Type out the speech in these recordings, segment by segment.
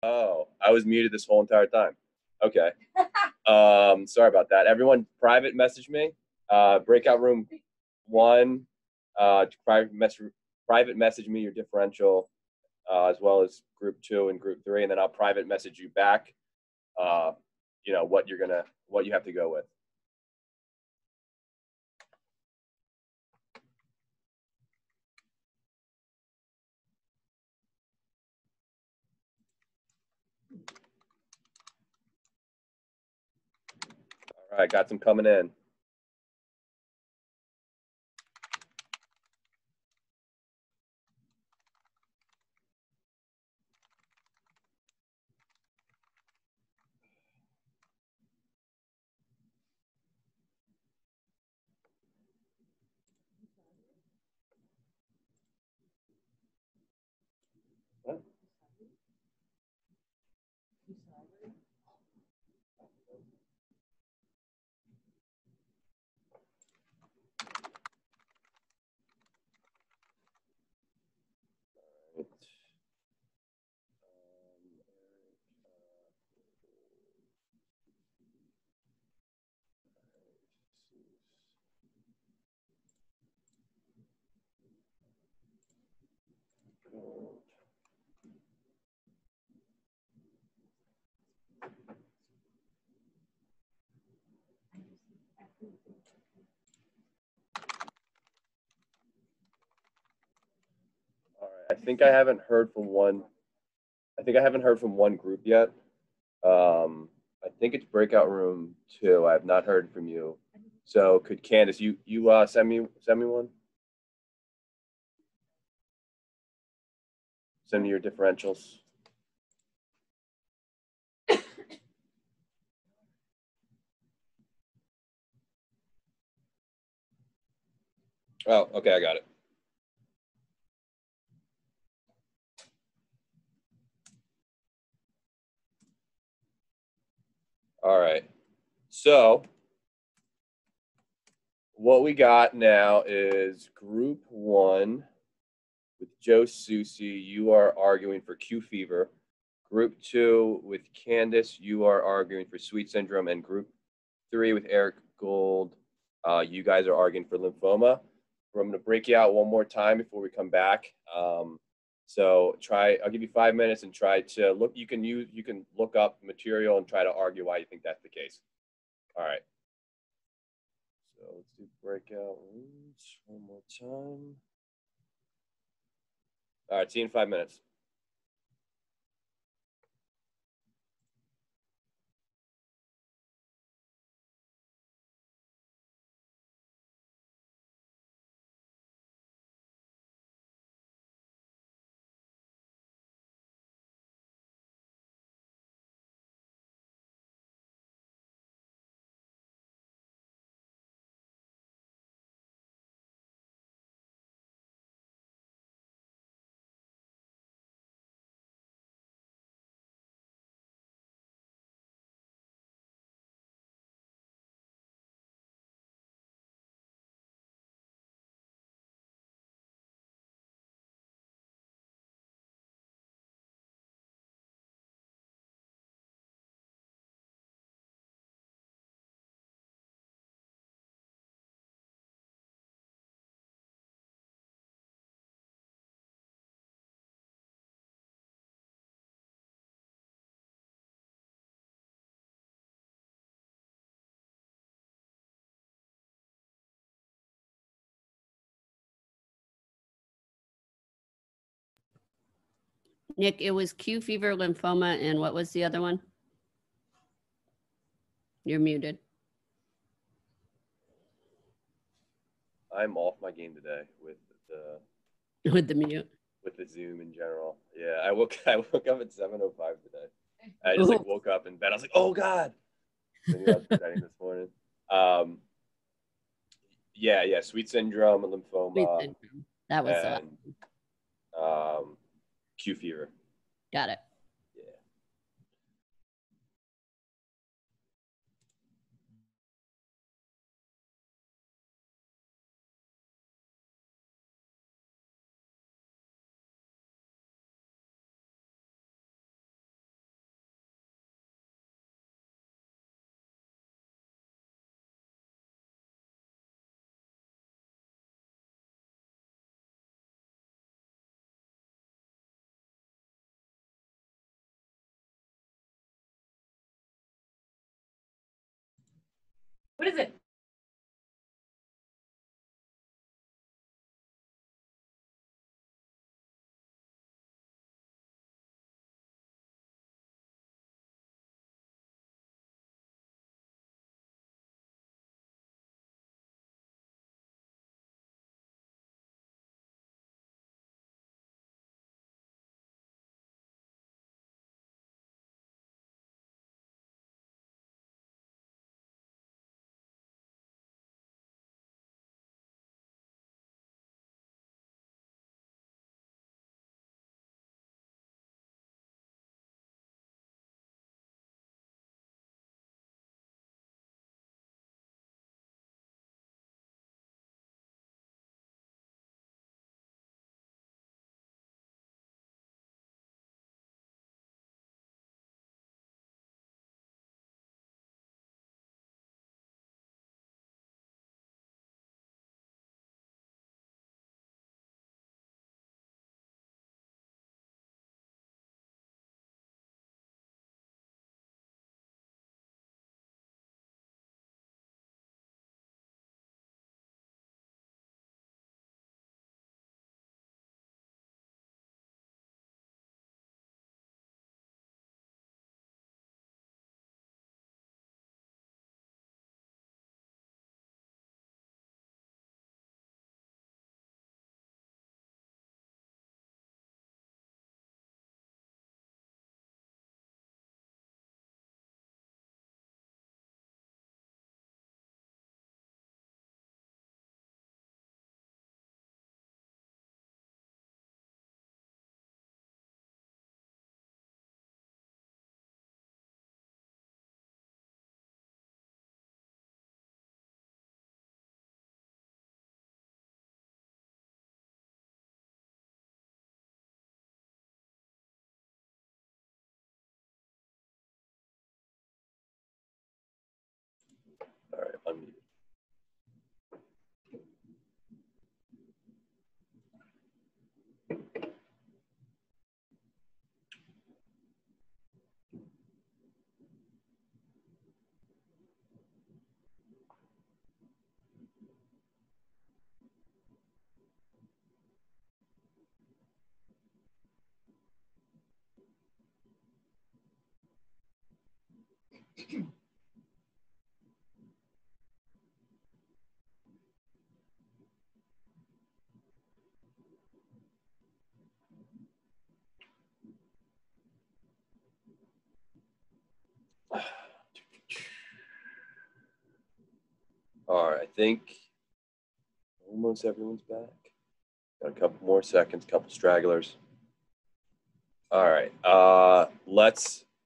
Oh, I was muted this whole entire time. Okay. Sorry about that. Everyone, private message me. Breakout room one. Private message me your differential, as well as group two and group three, and then I'll private message you back. What you have to go with. All right, got some coming in. All right. I think I haven't heard from one. I think I haven't heard from one group yet. I think it's breakout room two. I have not heard from you. So could Candace, you send me one? Send me your differentials. Oh, okay, I got it. All right. So what we got now is group one with Joe Susi. You are arguing for Q fever. Group two with Candace, you are arguing for sweet syndrome. And group three with Eric Gold, you guys are arguing for lymphoma. I'm going to break you out one more time before we come back. So I'll give you 5 minutes and try to look. You can look up material and try to argue why you think that's the case. All right. So let's do breakout rooms one more time. All right, see you in 5 minutes. Nick, it was Q fever, lymphoma, and what was the other one? You're muted. I'm off my game today with the mute. With the Zoom in general. Yeah, I woke up at 7:05 today. I just woke up in bed. I was like, oh God. I was presenting this morning. Yeah, sweet syndrome, lymphoma. Sweet syndrome. That was and Q fever. Got it. What is it? All right, unmute. All right, I think almost everyone's back. Got a couple more seconds, couple stragglers. All right, all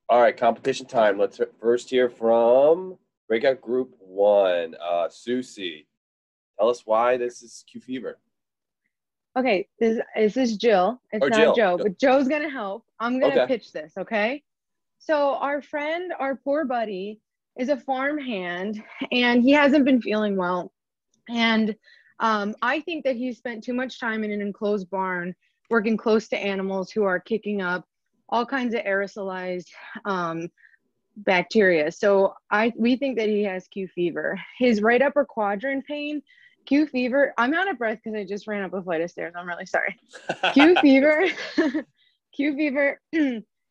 right, competition time. Let's first hear from breakout group 1. Susie, tell us why this is Q fever. Okay, this is Jill. It's Or not Jill. Joe, but Joe's gonna help. I'm gonna Okay. pitch this, okay? So our friend, our poor buddy, is a farm hand, and he hasn't been feeling well. And I think that he spent too much time in an enclosed barn, working close to animals who are kicking up all kinds of aerosolized bacteria. So we think that he has Q fever. His right upper quadrant pain, Q fever. I'm out of breath because I just ran up a flight of stairs. I'm really sorry. Q fever, Q fever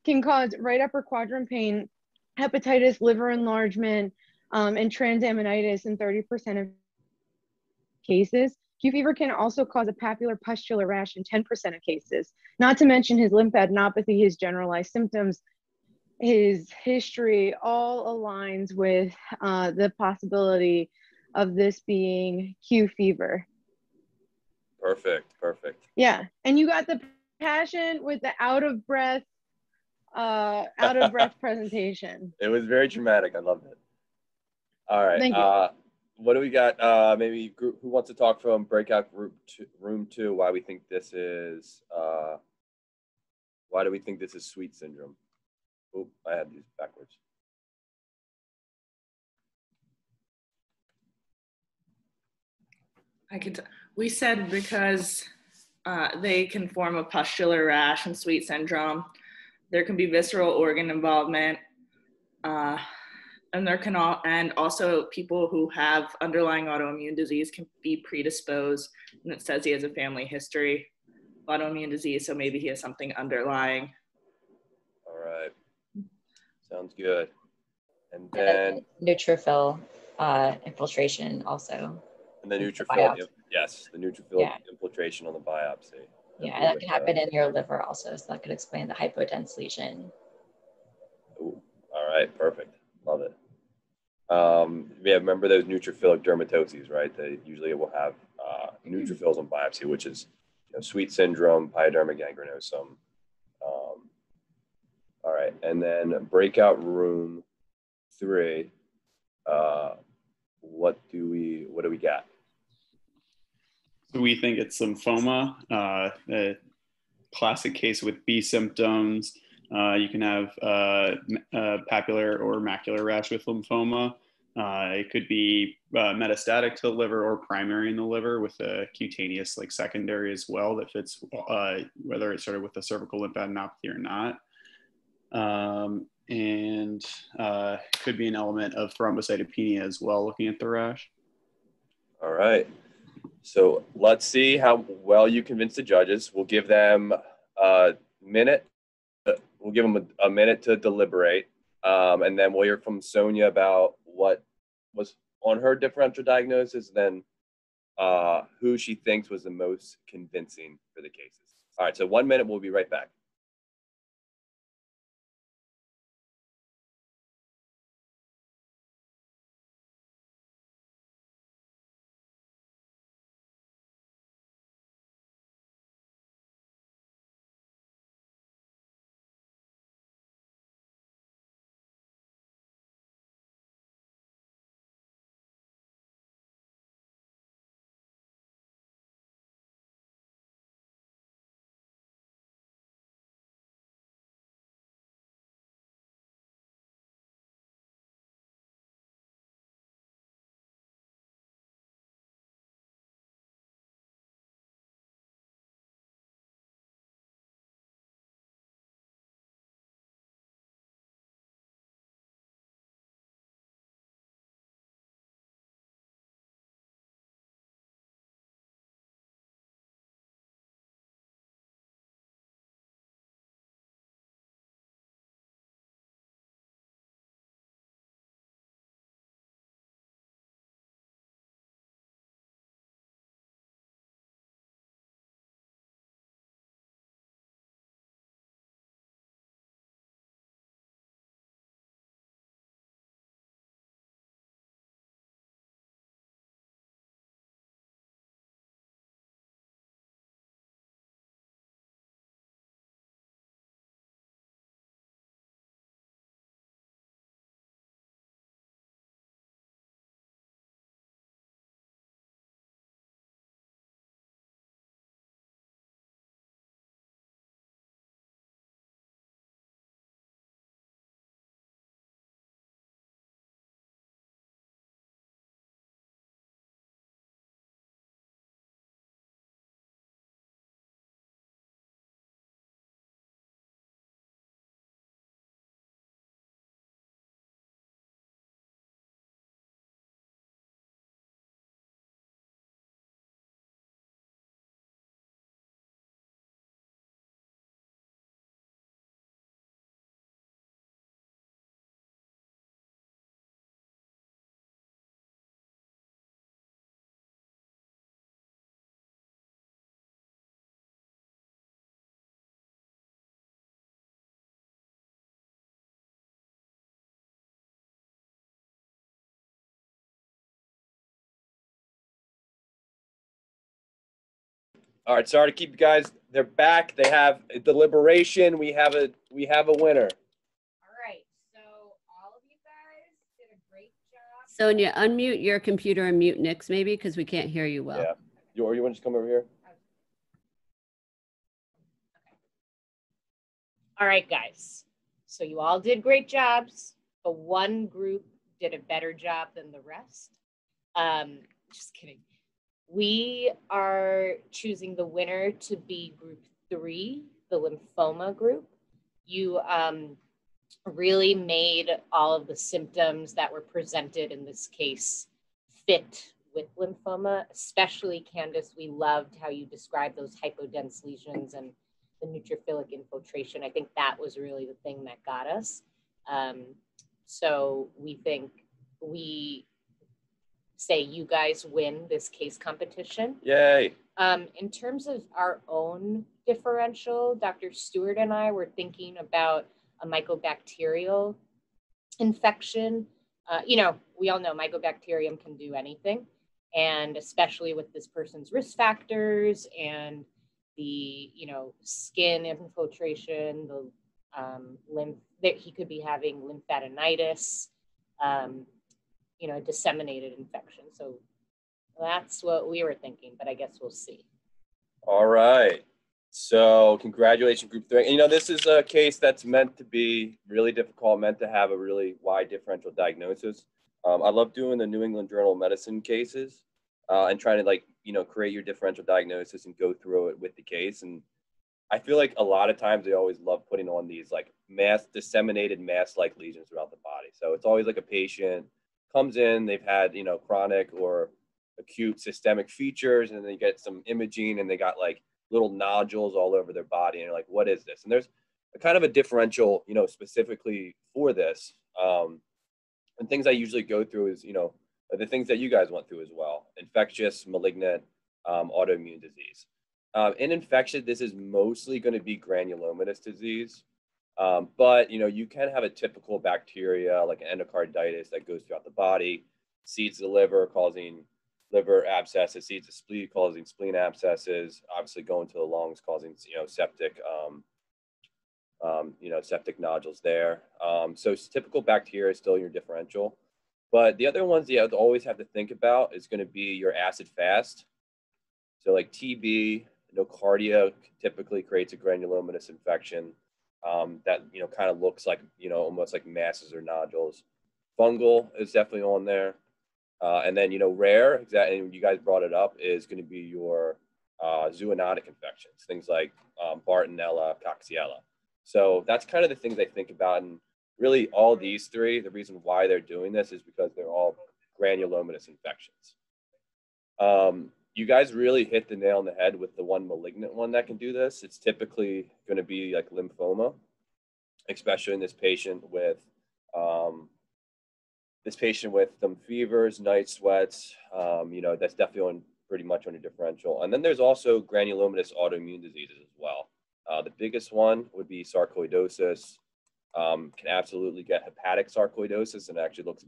can cause right upper quadrant pain, hepatitis, liver enlargement, and transaminitis in 30% of cases. Q fever can also cause a papular pustular rash in 10% of cases. Not to mention his lymphadenopathy, his generalized symptoms, his history all aligns with the possibility of this being Q fever. Perfect. Yeah, and you got the passion with the out of breath presentation. It was very dramatic. I loved it. All right. Thank you. What do we got? Maybe group, who wants to talk from breakout group room 2? Why we think this is? Why do we think this is sweet syndrome? Oh, I had these backwards. We said because they can form a pustular rash and sweet syndrome. There can be visceral organ involvement, And and also people who have underlying autoimmune disease can be predisposed. And it says he has a family history of autoimmune disease, so maybe he has something underlying. All right. Sounds good. And then neutrophil infiltration also. And the neutrophil, yes, the neutrophil Yeah. infiltration on the biopsy. Yeah, that can happen in your liver also, so that could explain the hypodense lesion. Ooh, all right, perfect. Love it. Yeah, remember those neutrophilic dermatoses, right? They usually will have neutrophils on biopsy, which is Sweet syndrome, pyoderma gangrenosum. All right, and then breakout room 3. What do we got? So we think it's lymphoma, a classic case with B symptoms. You can have papular or macular rash with lymphoma. It could be metastatic to the liver or primary in the liver with a cutaneous like secondary as well that fits whether it's sort of with a cervical lymphadenopathy or not. And could be an element of thrombocytopenia as well, looking at the rash. All right. So let's see how well you convince the judges. We'll give them a minute. We'll give them a minute to deliberate. And then we'll hear from Sonia about what was on her differential diagnosis, then who she thinks was the most convincing for the cases. All right, so 1 minute, we'll be right back. All right, sorry to keep you guys. They're back. They have a deliberation. We have a winner. All right, so all of you guys did a great job. Sonia, unmute your computer and mute Nick's maybe because we can't hear you well. Yeah. You want to just come over here? All right, guys. So you all did great jobs, but one group did a better job than the rest. Just kidding. We are choosing the winner to be group 3, the lymphoma group. You really made all of the symptoms that were presented in this case fit with lymphoma, especially Candace. We loved how you described those hypodense lesions and the neutrophilic infiltration. I think that was really the thing that got us. So we think we say you guys win this case competition. Yay. In terms of our own differential, Dr. Stewart and I were thinking about a mycobacterial infection. You know, we all know mycobacterium can do anything, and especially with this person's risk factors and the, you know, skin infiltration, the lymph, that he could be having lymphadenitis, you know, disseminated infection. So that's what we were thinking, but I guess we'll see. All right. So congratulations, group 3. And, you know, this is a case that's meant to be really difficult, meant to have a really wide differential diagnosis. I love doing the New England Journal of Medicine cases and trying to, like, you know, create your differential diagnosis and go through it with the case. And I feel like a lot of times they always love putting on these like disseminated mass-like lesions throughout the body. So it's always like a patient comes in, they've had, you know, chronic or acute systemic features, and they get some imaging and they got like little nodules all over their body, and you're like, what is this? And there's a kind of a differential, you know, specifically for this. And things I usually go through is, you know, the things that you guys went through as well: infectious, malignant, autoimmune disease. In infection, this is mostly going to be granulomatous disease. But, you know, you can have a typical bacteria like an endocarditis that goes throughout the body, seeds the liver, causing liver abscesses, seeds the spleen, causing spleen abscesses, obviously going to the lungs, causing, you know, septic, septic nodules there. So typical bacteria is still your differential. But the other ones you always have to think about is going to be your acid fast. So like TB, nocardia typically creates a granulomatous infection that, you know, kind of looks like, you know, almost like masses or nodules. Fungal is definitely on there. And then, you know, rare, exactly, and you guys brought it up, is going to be your zoonotic infections, things like Bartonella, Coxiella. So that's kind of the things I think about. And really all these three, the reason why they're doing this is because they're all granulomatous infections. You guys really hit the nail on the head with the one malignant one that can do this. It's typically going to be like lymphoma, especially in this patient with some fevers, night sweats. You know, that's definitely pretty much on your differential. And then there's also granulomatous autoimmune diseases as well. The biggest one would be sarcoidosis. Can absolutely get hepatic sarcoidosis, and it actually looks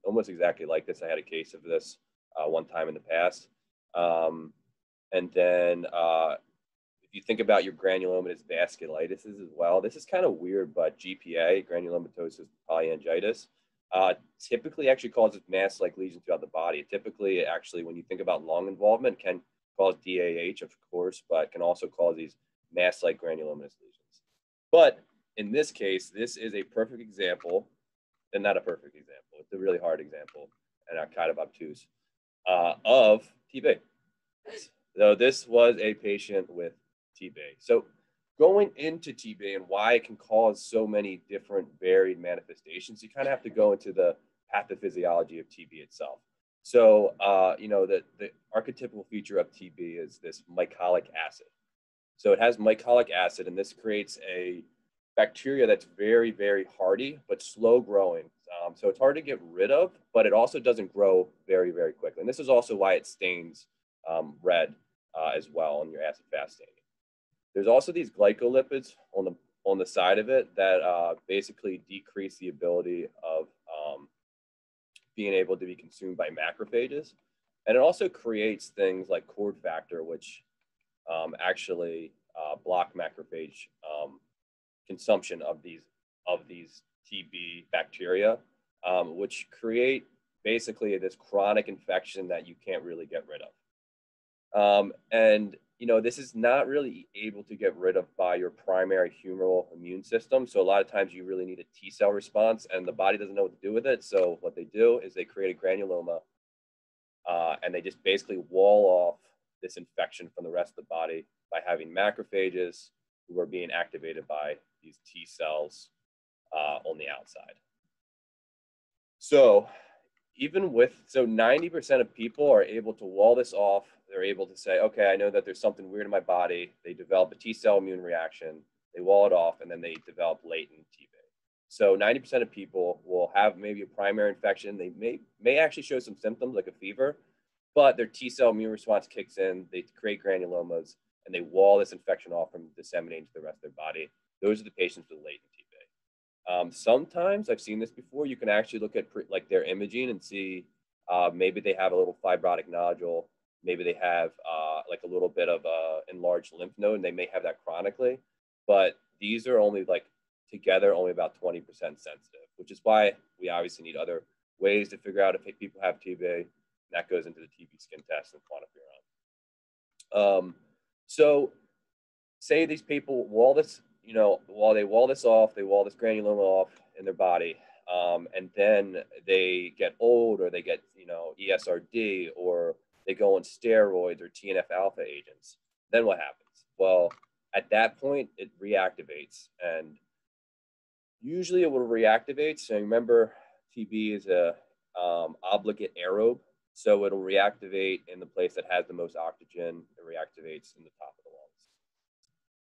almost exactly like this. I had a case of this one time in the past. And then if you think about your granulomatous vasculitis as well, this is kind of weird, but GPA, granulomatosis polyangiitis, typically actually causes mass-like lesions throughout the body. Typically, actually, when you think about lung involvement, can cause DAH, of course, but can also cause these mass-like granulomatous lesions. But in this case, this is a perfect example, and not a perfect example. It's a really hard example, and kind of obtuse, of TB. So this was a patient with TB. So going into TB and why it can cause so many different varied manifestations, you kind of have to go into the pathophysiology of TB itself. So, you know, the archetypical feature of TB is this mycolic acid. So it has mycolic acid, and this creates a bacteria that's very, very hardy, but slow growing. So it's hard to get rid of, but it also doesn't grow very, very quickly. And this is also why it stains red as well on your acid fast staining. There's also these glycolipids on the side of it that basically decrease the ability of being able to be consumed by macrophages. And it also creates things like cord factor, which actually block macrophage consumption of these TB bacteria, which create basically this chronic infection that you can't really get rid of. And, you know, this is not really able to get rid of by your primary humoral immune system. So a lot of times you really need a T cell response, and the body doesn't know what to do with it. So what they do is they create a granuloma, and they just basically wall off this infection from the rest of the body by having macrophages who are being activated by these T cells on the outside. So 90% of people are able to wall this off. They're able to say, okay, I know that there's something weird in my body. They develop a T-cell immune reaction. They wall it off, and then they develop latent TB. So 90% of people will have maybe a primary infection. They may actually show some symptoms like a fever, but their T-cell immune response kicks in. They create granulomas, and they wall this infection off from disseminating to the rest of their body. Those are the patients with latent TB. Sometimes I've seen this before. You can actually look at like their imaging and see maybe they have a little fibrotic nodule. Maybe they have like a little bit of enlarged lymph node, and they may have that chronically. But these are only like together only about 20% sensitive, which is why we obviously need other ways to figure out if people have TB. And that goes into the TB skin test and quantiferon. So say these people wall this, while they wall this off, they wall this granuloma off in their body, and then they get old, or they get, ESRD, or they go on steroids or TNF alpha agents. Then what happens? Well, at that point, it reactivates, and usually it will reactivate. So remember, TB is a obligate aerobe, so it'll reactivate in the place that has the most oxygen. It reactivates in the top of the lungs.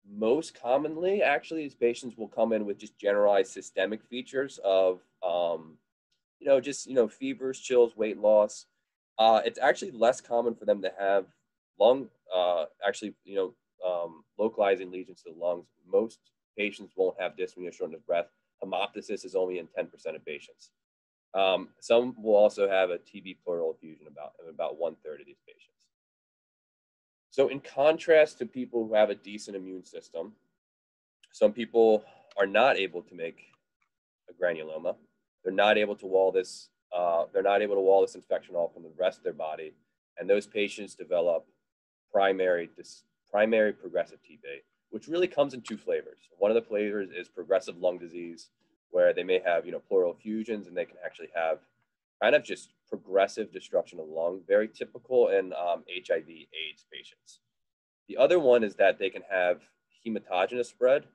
Most commonly, actually, these patients will come in with just generalized systemic features of, fevers, chills, weight loss. It's actually less common for them to have lung, localizing lesions to the lungs. Most patients won't have dyspnea, shortness of breath. Hemoptysis is only in 10% of patients. Some will also have a TB pleural effusion in about 1/3 of these patients. So in contrast to people who have a decent immune system, some people are not able to make a granuloma. They're not able to wall this. Infection off from the rest of their body, and those patients develop primary progressive TB, which really comes in two flavors. One of the flavors is progressive lung disease, where they may have pleural effusions, and they can actually have kind of just progressive destruction of the lung, very typical in HIV/AIDS patients. The other one is that they can have hematogenous spread,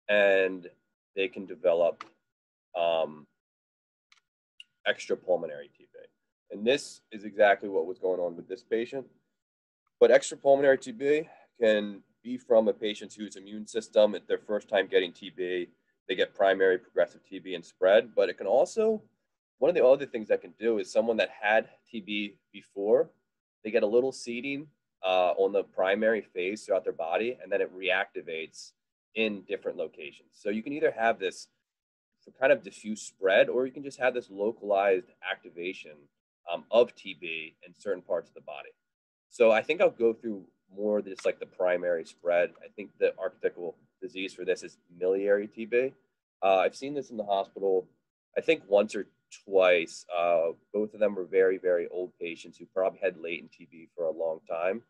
and they can develop extrapulmonary TB. And this is exactly what was going on with this patient. But extrapulmonary TB can be from a patient whose immune system, at their first time getting TB, they get primary progressive TB and spread. But it can also, one of the other things that can do is someone that had TB before, they get a little seeding on the primary phase throughout their body, and then it reactivates in different locations. So you can either have this kind of diffuse spread, or you can just have this localized activation of TB in certain parts of the body. So I think I'll go through more just like the primary spread. I think the archetypal disease for this is miliary TB. I've seen this in the hospital, I think once or twice. Both of them were very, very old patients who probably had latent TB for a long time.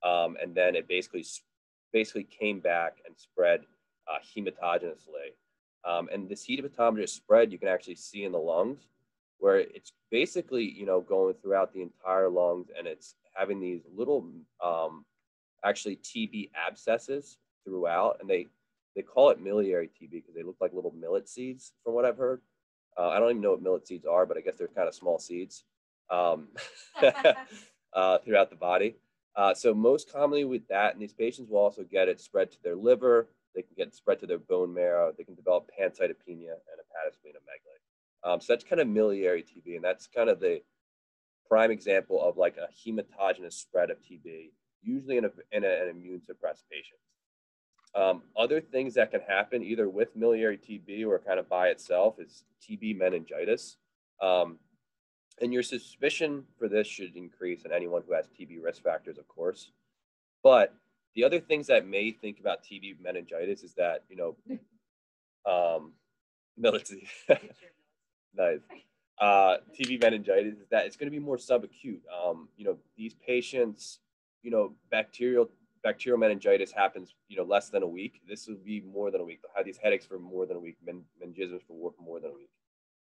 And then it basically came back and spread hematogenously. And this hematogenous spread you can actually see in the lungs, where it's basically, going throughout the entire lungs, and it's having these little, actually TB abscesses throughout, and they call it miliary TB because they look like little millet seeds, from what I've heard. I don't even know what millet seeds are, but I guess they're kind of small seeds throughout the body. So most commonly with that, and these patients will also get it spread to their liver. They can get spread to their bone marrow. They can develop pancytopenia and hepatosplenomegaly. So that's kind of miliary TB, and that's kind of the prime example of like a hematogenous spread of TB, usually in an immune suppressed patient. Other things that can happen either with miliary TB or kind of by itself is TB meningitis. And your suspicion for this should increase in anyone who has TB risk factors, of course. But the other things that may think about TB meningitis is that, military, nice. TB meningitis is that it's going to be more subacute. These patients, bacterial meningitis happens, less than a week. This would be more than a week. They'll have these headaches for more than a week, meningisms for more than a week.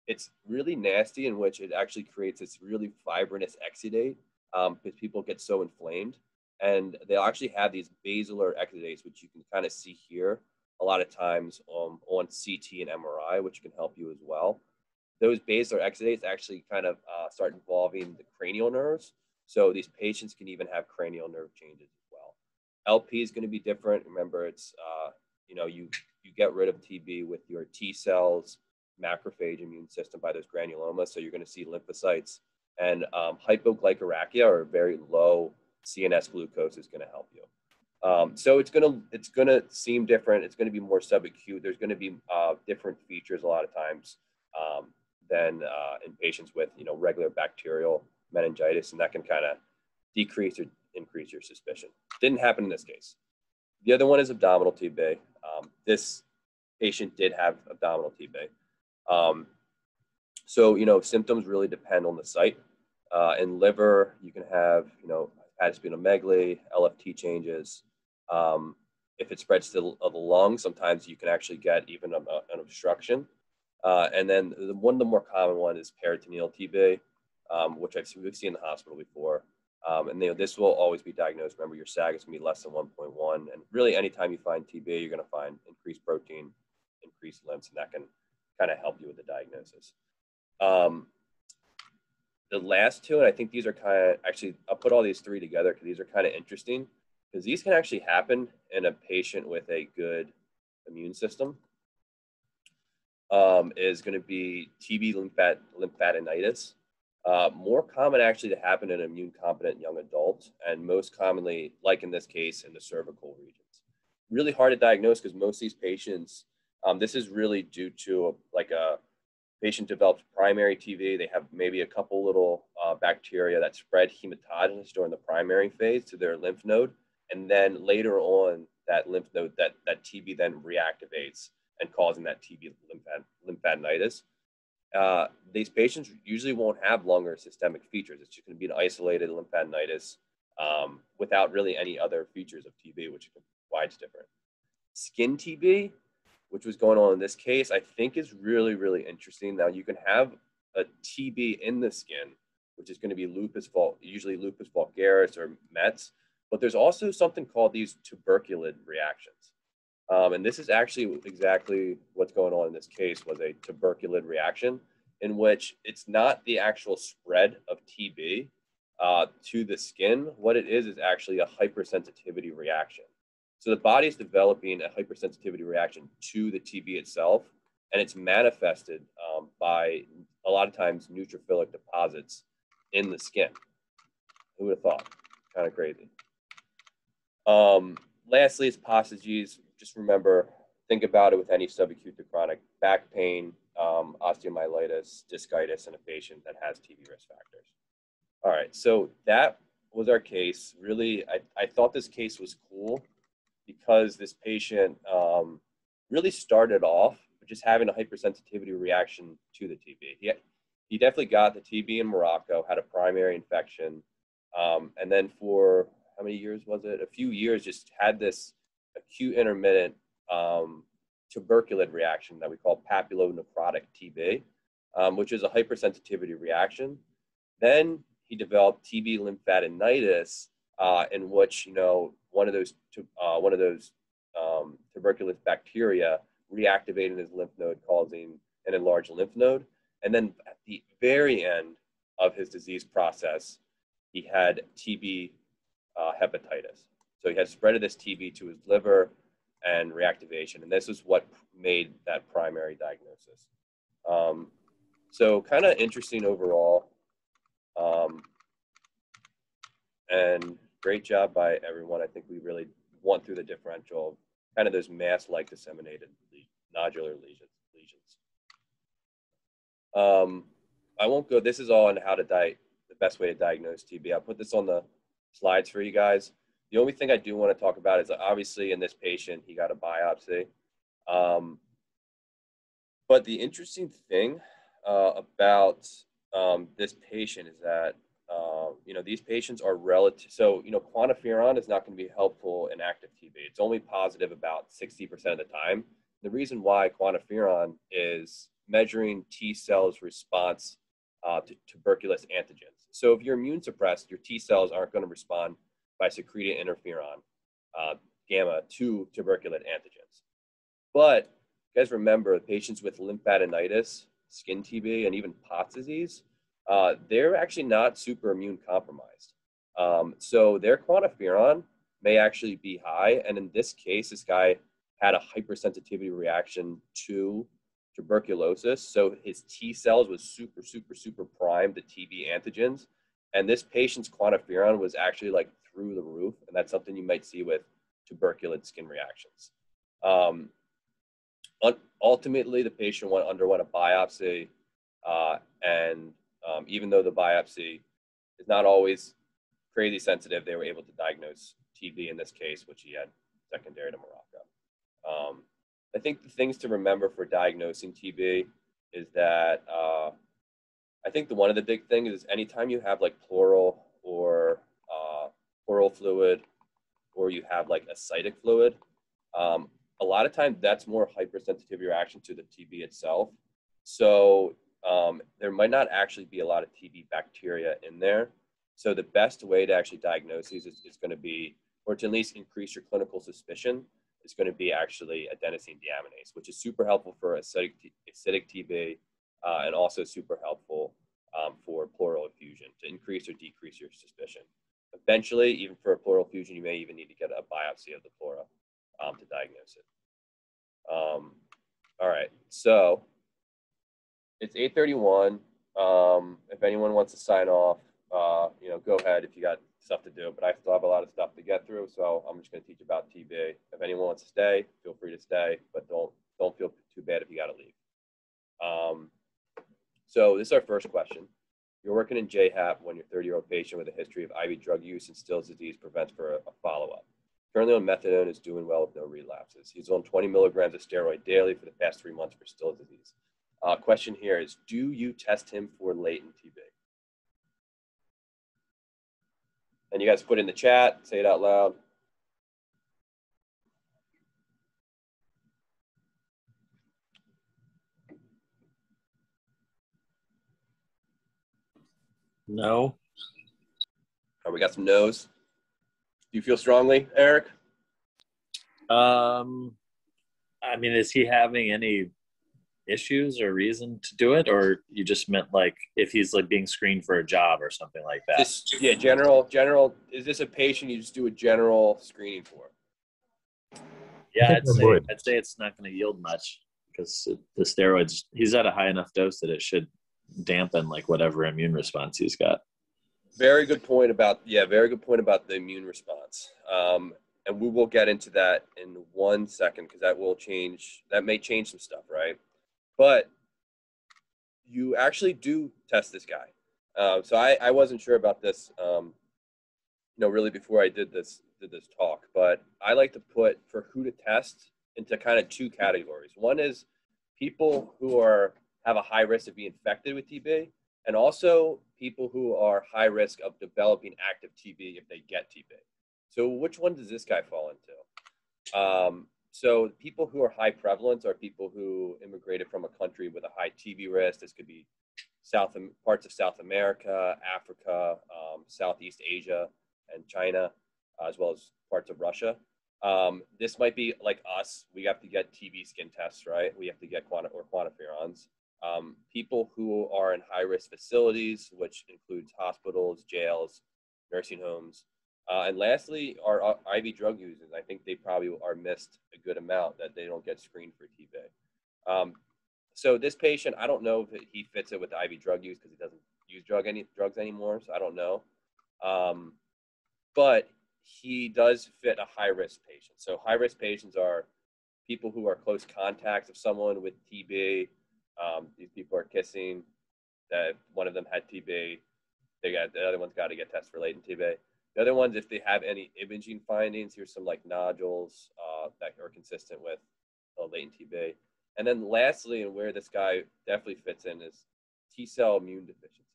It's really nasty, in which it actually creates this really fibrinous exudate because people get so inflamed. And they'll actually have these basilar exudates, which you can kind of see here a lot of times on CT and MRI, which can help you as well. Those basilar exudates actually kind of start involving the cranial nerves. So these patients can even have cranial nerve changes as well. LP is going to be different. Remember, it's, you get rid of TB with your T cells, macrophage immune system by those granulomas. So you're going to see lymphocytes, and hypoglycemia, or very low CNS glucose, is going to help you. So it's gonna seem different. It's going to be more subacute. There's going to be different features a lot of times than in patients with regular bacterial meningitis, and that can kind of decrease or increase your suspicion. Didn't happen in this case. The other one is abdominal TB. This patient did have abdominal TB. So symptoms really depend on the site. In liver, you can have hepatosplenomegaly, LFT changes. If it spreads to the lungs, sometimes you can actually get even an obstruction. And then one of the more common one is peritoneal TB, which we've seen in the hospital before. And this will always be diagnosed. Remember, your SAG is going to be less than 1.1. And really, anytime you find TB, you're going to find increased protein, increased lymphs, and that can kind of help you with the diagnosis. The last two, and I think these are actually, I'll put all these three together because these are kind of interesting, because these can actually happen in a patient with a good immune system. Is going to be TB lymphadenitis. More common actually to happen in immune competent young adults, and most commonly, like in this case, in the cervical regions. Really hard to diagnose because most of these patients, this is really due to a patient develops primary TB. They have maybe a couple little bacteria that spread hematogenous during the primary phase to their lymph node. And then later on, that lymph node, that TB then reactivates and causing that TB lymphadenitis. These patients usually won't have longer systemic features. It's just going to be an isolated lymphadenitis without really any other features of TB, which is why it's different. Skin TB, which was going on in this case, I think is really, really interesting. Now, you can have a TB in the skin, which is going to be usually lupus vulgaris or METs, but there's also something called these tuberculin reactions. And this is actually exactly what's going on in this case, was a tuberculin reaction, in which it's not the actual spread of TB to the skin. What it is actually a hypersensitivity reaction. So the body's developing a hypersensitivity reaction to the TB itself, and it's manifested by a lot of times neutrophilic deposits in the skin. Who would have thought? Kind of crazy. Lastly, it's possages. Just remember, think about it with any subacute to chronic back pain, osteomyelitis, discitis in a patient that has TB risk factors. All right, so that was our case. Really, I thought this case was cool because this patient really started off with just having a hypersensitivity reaction to the TB. He definitely got the TB in Morocco, had a primary infection, and then for how many years was it? A few years, just had this acute intermittent tuberculin reaction that we call papillonecrotic TB, which is a hypersensitivity reaction. Then he developed TB lymphadenitis, in which one of those tuberculous bacteria reactivated his lymph node, causing an enlarged lymph node. And then at the very end of his disease process, he had TB hepatitis. So he had spread of this TB to his liver and reactivation, and this is what made that primary diagnosis. So kind of interesting overall, and great job by everyone. I think we really went through the differential of kind of those mass-like disseminated nodular lesions. I won't go, this is all on how to the best way to diagnose TB. I'll put this on the slides for you guys. The only thing I do want to talk about is obviously in this patient, he got a biopsy. But the interesting thing about this patient is that, these patients are relative. So, quantiferon is not going to be helpful in active TB. It's only positive about 60% of the time. The reason why quantiferon is measuring T cells' response to tuberculous antigens. So if you're immune suppressed, your T cells aren't going to respond by secreting interferon gamma to tuberculin antigens. But you guys remember patients with lymphadenitis, skin TB, and even Pott's disease, they're actually not super immune compromised. So their quantiferon may actually be high. And in this case, this guy had a hypersensitivity reaction to tuberculosis. So his T cells was super, super, super primed to TB antigens. And this patient's quantiferon was actually like through the roof. And that's something you might see with tuberculin skin reactions. Ultimately, the patient underwent a biopsy. And even though the biopsy is not always crazy sensitive, they were able to diagnose TB in this case, which he had secondary to Morocco. I think the things to remember for diagnosing TB is that I think one of the big things is anytime you have like pleural or oral fluid, or you have like ascitic fluid, a lot of times that's more hypersensitivity reaction to the TB itself. So there might not actually be a lot of TB bacteria in there. So the best way to actually diagnose these is going to be, or to at least increase your clinical suspicion, is going to be actually adenosine deaminase, which is super helpful for acidic TB and also super helpful for pleural effusion to increase or decrease your suspicion. Eventually, even for a pleural effusion, you may even need to get a biopsy of the pleura to diagnose it. All right, so it's 8:31. If anyone wants to sign off, go ahead if you got stuff to do, but I still have a lot of stuff to get through, so I'm just going to teach about TB. If anyone wants to stay, feel free to stay, but don't feel too bad if you got to leave. So this is our first question. You're working in JHAP when your 30-year-old patient with a history of IV drug use and Still's disease prevents for a follow-up. Currently on methadone, is doing well with no relapses. He's on 20 milligrams of steroid daily for the past 3 months for Still's disease. Question here is, do you test him for latent TB? And you guys put in the chat, say it out loud. No. All right, we got some no's. Do you feel strongly, Eric? I mean, is he having any issues or reason to do it, or you just meant like if he's like being screened for a job or something like that? General. Is this a patient you just do a general screening for? Yeah, I'd say it's not going to yield much because the steroids, he's at a high enough dose that it should dampen like whatever immune response he's got. Very good point about the immune response. And we will get into that in 1 second because that may change some stuff, right? But you actually do test this guy. So I wasn't sure about this, really before I did this talk, but I like to put for who to test into kind of 2 categories. One is people who have a high risk of being infected with TB, and also people who are high risk of developing active TB if they get TB. So which one does this guy fall into? So people who are high prevalence are people who immigrated from a country with a high TB risk. This could be parts of South America, Africa, Southeast Asia, and China, as well as parts of Russia. This might be like us. We have to get TB skin tests, right? We have to get quantiferons. People who are in high-risk facilities, which includes hospitals, jails, nursing homes. And lastly, are IV drug users. I think they probably are missed a good amount that they don't get screened for TB. So this patient, I don't know if he fits it with IV drug use because he doesn't use drugs anymore, so I don't know. But he does fit a high-risk patient. So high-risk patients are people who are close contacts of someone with TB. These people are kissing. That one of them had TB. The other one's got to get tested for latent TB. The other ones, if they have any imaging findings, here's some like nodules that are consistent with latent TB. And then lastly, and where this guy definitely fits in, is T-cell immune deficiency.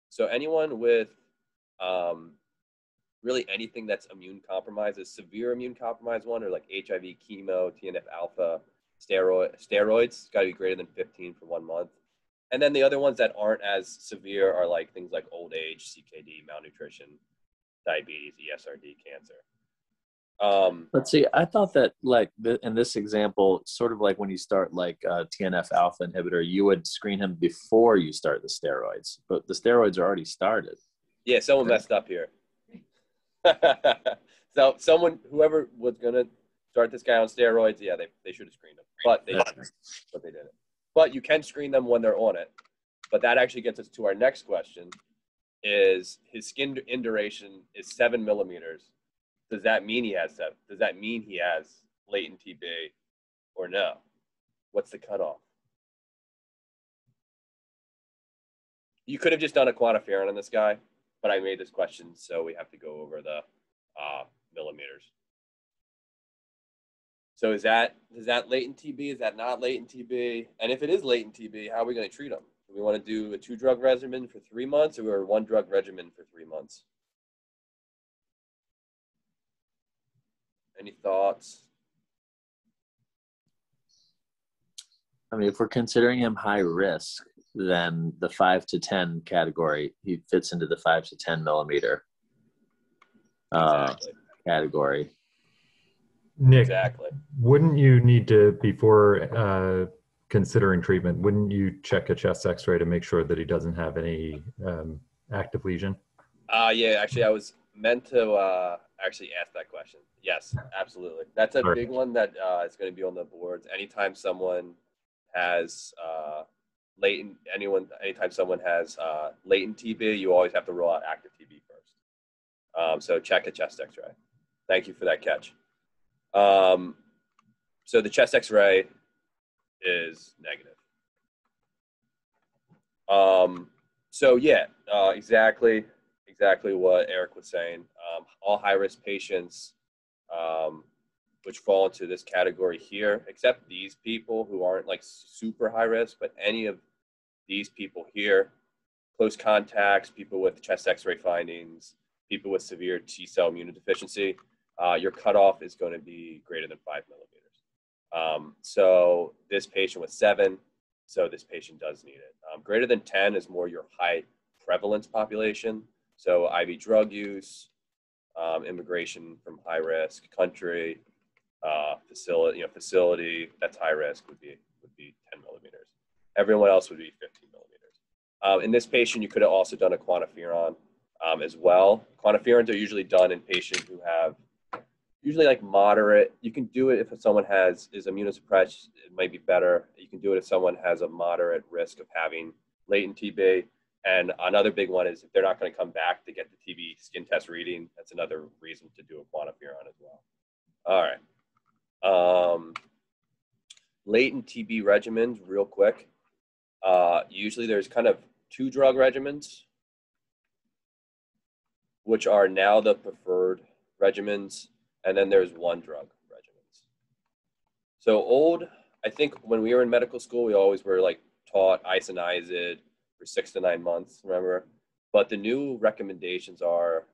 So anyone with really anything that's immune compromised, is severe immune compromised one, or like HIV, chemo, TNF alpha, steroids, got to be greater than 15 for 1 month. And then the other ones that aren't as severe are like things like old age, CKD, malnutrition, diabetes, ESRD, cancer. Let's see. I thought that like in this example, sort of like when you start like a TNF alpha inhibitor, you would screen him before you start the steroids, but the steroids are already started. Yeah, someone messed up here. So whoever was gonna start this guy on steroids, yeah, they should have screened him, but they didn't. But you can screen them when they're on it. But that actually gets us to our next question: is his skin induration is 7 millimeters? Does that mean he has seven? Does that mean he has latent TB or no? What's the cutoff? You could have just done a quantiferin on this guy, but I made this question, so we have to go over the millimeters. So is that latent TB? Is that not latent TB? And if it is latent TB, how are we going to treat him? Do we want to do a 2-drug regimen for 3 months or a 1-drug regimen for 3 months? Any thoughts? I mean, if we're considering him high risk, then the 5 to 10 category, he fits into the 5 to 10 millimeter category. Nick, Exactly. wouldn't you need to, before considering treatment, wouldn't you check a chest x-ray to make sure that he doesn't have any active lesion? Yeah, actually, I was meant to actually ask that question. Yes, absolutely. That's a big one that is going to be on the boards. Anytime someone has anytime someone has latent TB, you always have to rule out active TB first. So check a chest x-ray. Thank you for that catch. So the chest x-ray is negative. So yeah, exactly what Eric was saying. All high-risk patients, which fall into this category here, except these people who aren't like super high risk, but any of these people here, close contacts, people with chest x-ray findings, people with severe T-cell immunodeficiency, your cutoff is going to be greater than 5 millimeters. So this patient was 7, so this patient does need it. Greater than 10 is more your high prevalence population. So IV drug use, immigration from high risk country, facility that's high risk would be 10 millimeters. Everyone else would be 15 millimeters. In this patient, you could have also done a quantiferon as well. Quantiferons are usually done in patients who have usually like moderate. You can do it if someone is immunosuppressed, it might be better. You can do it if someone has a moderate risk of having latent TB. And another big one is if they're not going to come back to get the TB skin test reading, that's another reason to do a quantiferon as well. All right. Latent TB regimens, real quick. Usually there's kind of 2-drug regimens, which are now the preferred regimens, and then there's 1-drug regimens. So I think when we were in medical school, we always were like taught isoniazid for 6 to 9 months, remember? But the new recommendations are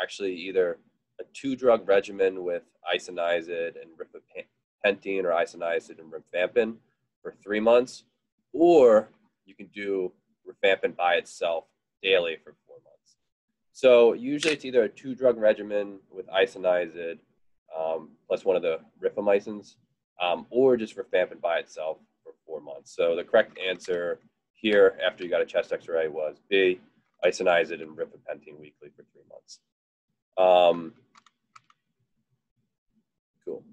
actually either a 2-drug regimen with isoniazid and rifapentine or isoniazid and rifampin for 3 months, or you can do rifampin by itself daily for 4 months. So usually it's either a 2-drug regimen with isoniazid plus one of the rifamycins, or just rifampin by itself for 4 months. So the correct answer here, after you got a chest x-ray, was B, isoniazid and rifapentine weekly for 3 months. Cool.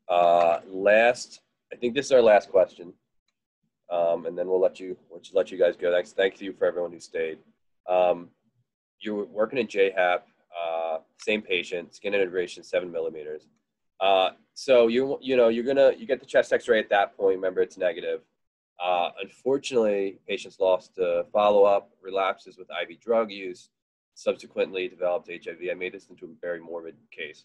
I think this is our last question, and then we'll let you guys go. Thank you for everyone who stayed. You're working in JHAP, same patient, skin integration 7 millimeters. So you get the chest x-ray at that point. Remember, it's negative. Unfortunately, patients lost to follow-up, relapses with IV drug use, subsequently developed HIV. I made this into a very morbid case.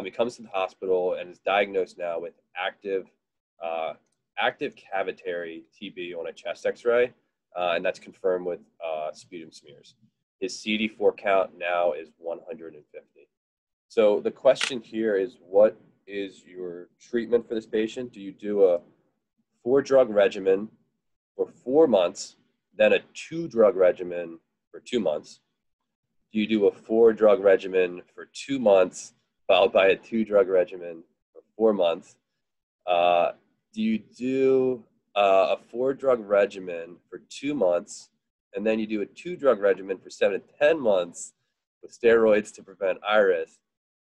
He comes to the hospital and is diagnosed now with active cavitary TB on a chest x-ray, and that's confirmed with sputum smears. His CD4 count now is 150. So the question here is, what is your treatment for this patient? Do you do a 4-drug regimen for 4 months, then a 2-drug regimen for 2 months? Do you do a 4-drug regimen for 2 months, followed by a 2-drug regimen for 4 months. Do you do a 4-drug regimen for 2 months, and then you do a 2-drug regimen for 7 to 10 months with steroids to prevent iris?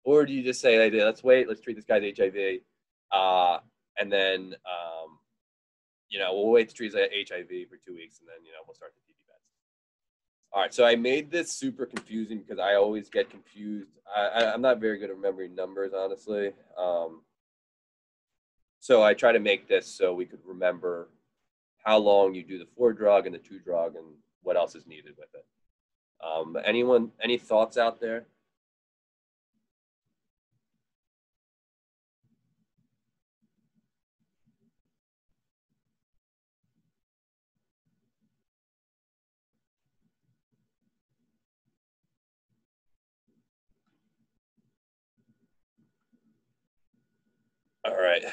Or do you just say, hey, let's wait, let's treat this guy's HIV, and then, we'll wait to treat his HIV for 2 weeks, and then, we'll start the TB meds. All right, so I made this super confusing because I always get confused. I'm not very good at remembering numbers, honestly. So I try to make this so we could remember how long you do the 4-drug and the 2-drug and what else is needed with it. Any thoughts out there? All right.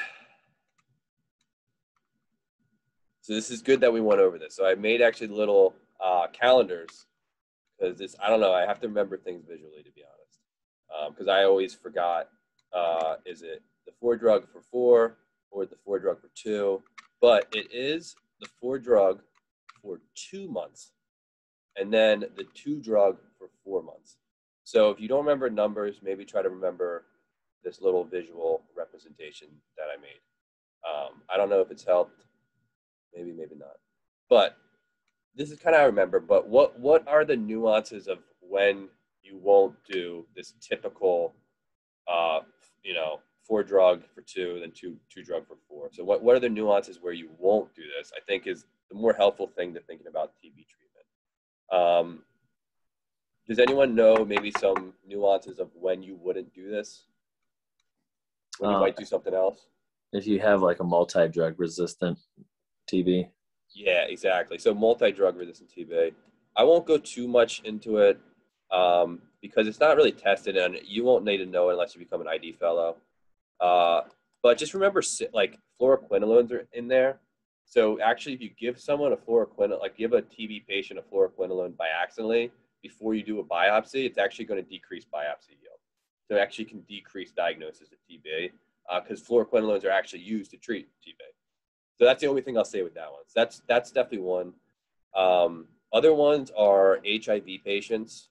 So this is good that we went over this. So I made actually little calendars because this, I don't know, I have to remember things visually, to be honest. Because I always forgot, is it the 4-drug for 4 or the 4-drug for 2? But it is the 4-drug for 2 months and then the 2-drug for 4 months. So if you don't remember numbers, maybe try to remember this little visual representation that I made. I don't know if it's helped, maybe not. But this is kind of how I remember, but what are the nuances of when you won't do this typical, 4-drug for 2, then 2-drug for 4? So what are the nuances where you won't do this, I think is the more helpful thing to thinking about TB treatment. Does anyone know maybe some nuances of when you wouldn't do this? When you might do something else? If you have like a multi-drug resistant TB. Yeah, exactly. So multi-drug resistant TB. I won't go too much into it because it's not really tested, and you won't need to know it unless you become an ID fellow. But just remember, like, fluoroquinolones are in there. So actually, if you give someone a fluoroquinolone, like give a TB patient a fluoroquinolone by accidentally before you do a biopsy, it's actually going to decrease biopsy yield. So it actually can decrease diagnosis of TB because fluoroquinolones are actually used to treat TB. So that's the only thing I'll say with that one. So that's definitely one. Other ones are HIV patients.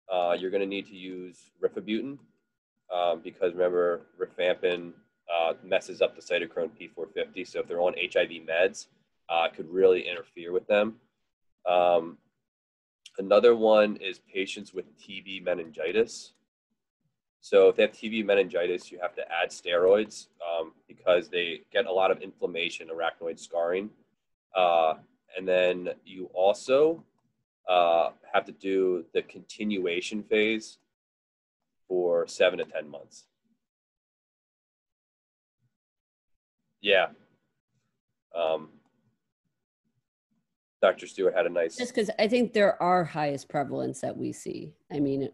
You're going to need to use rifabutin because remember, rifampin messes up the cytochrome P450. So if they're on HIV meds, it could really interfere with them. Another one is patients with TB meningitis. So if they have TB meningitis, you have to add steroids because they get a lot of inflammation, arachnoid scarring. And then you also have to do the continuation phase for 7 to 10 months. Yeah. Dr. Stewart had a nice... Just because I think there are highest prevalence that we see. I mean,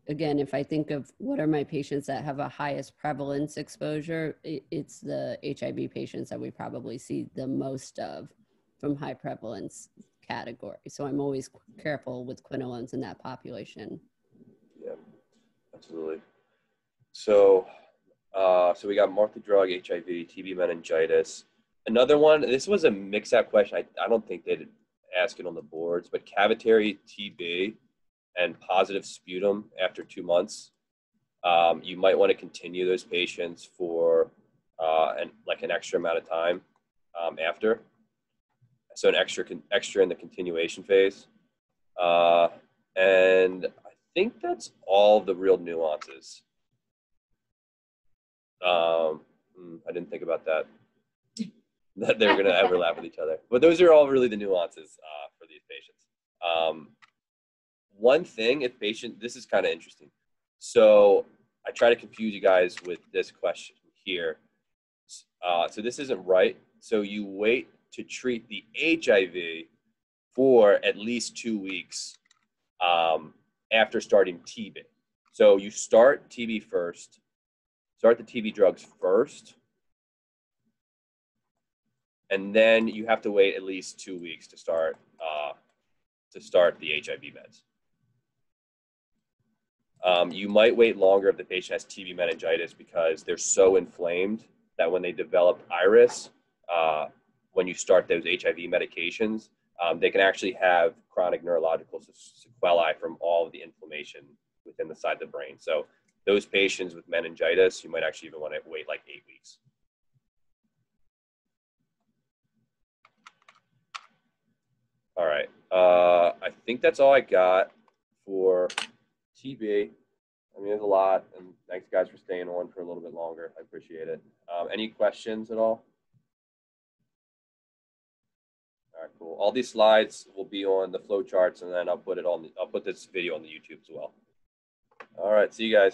again, if I think of what are my patients that have a highest prevalence exposure, it's the HIV patients that we probably see the most of from high prevalence category. So I'm always careful with quinolones in that population. Yeah, absolutely. So, so we got multi-drug, HIV, TB meningitis. Another one, this was a mix-up question. I don't think they did ask it on the boards, but cavitary TB and positive sputum after 2 months. You might want to continue those patients for an extra amount of time after. So an extra in the continuation phase. And I think that's all the real nuances. I didn't think about that. That they're going to overlap with each other. But those are all really the nuances for these patients. One thing, this is kind of interesting. So I try to confuse you guys with this question here. So this isn't right. So you wait to treat the HIV for at least 2 weeks after starting TB. So you start TB first, start the TB drugs first, and then you have to wait at least 2 weeks to start the HIV meds. You might wait longer if the patient has TB meningitis because they're so inflamed that when they develop iris, when you start those HIV medications, they can actually have chronic neurological sequelae from all of the inflammation within the side of the brain. So those patients with meningitis, you might actually even want to wait like 8 weeks. All right. I think that's all I got for TB. I mean, there's a lot, and thanks guys for staying on for a little bit longer. I appreciate it. Any questions at all? All right, cool. All these slides will be on the flow charts, and then I'll put this video on the YouTube as well. All right, see you guys.